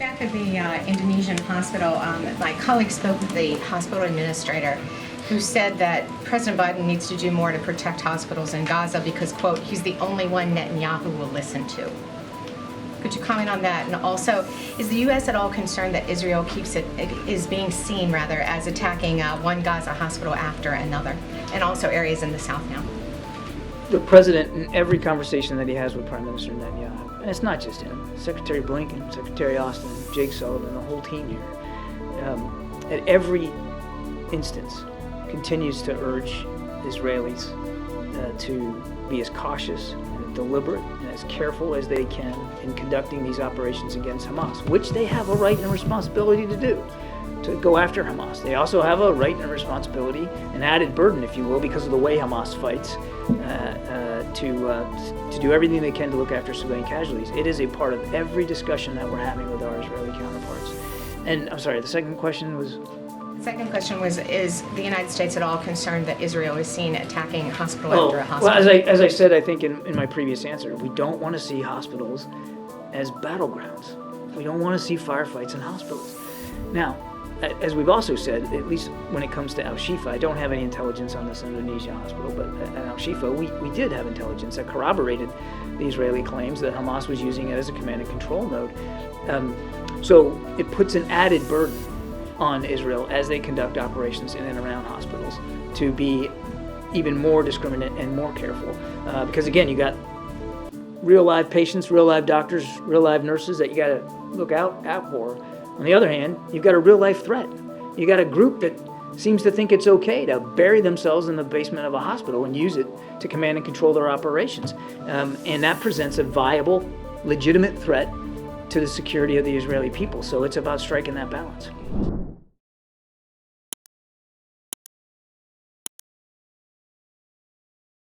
Back at the Indonesian hospital, my colleague spoke with the hospital administrator who said that President Biden needs to do more to protect hospitals in Gaza because, quote, he's the only one Netanyahu will listen to. Could you comment on that? And also, is the U.S. at all concerned that Israel is being seen as attacking one Gaza hospital after another, and also areas in the south now? The president, in every conversation that he has with Prime Minister Netanyahu, and it's not just him, Secretary Blinken, Secretary Austin, Jake Sullivan, the whole team here, at every instance, continues to urge Israelis to be as cautious and deliberate and as careful as they can in conducting these operations against Hamas, which they have a right and responsibility to do, to go after Hamas. They also have a right and a responsibility, an added burden, if you will, because of the way Hamas fights, to do everything they can to look after civilian casualties. It is a part of every discussion that we're having with our Israeli counterparts. And I'm sorry, the second question was? The second question was, is the United States at all concerned that Israel is seen attacking a hospital after a hospital? Well, as I said, I think in my previous answer, we don't want to see hospitals as battlegrounds. We don't want to see firefights in hospitals. Now, as we've also said, at least when it comes to Al-Shifa, I don't have any intelligence on this Indonesia hospital, but at Al-Shifa, we did have intelligence that corroborated the Israeli claims that Hamas was using it as a command and control node. So it puts an added burden on Israel as they conduct operations in and around hospitals to be even more discriminate and more careful. Because again, you got real live patients, real live doctors, real live nurses that you got to look out for. On the other hand, you've got a real life threat. You got a group that seems to think it's okay to bury themselves in the basement of a hospital and use it to command and control their operations. And that presents a viable, legitimate threat to the security of the Israeli people. So it's about striking that balance.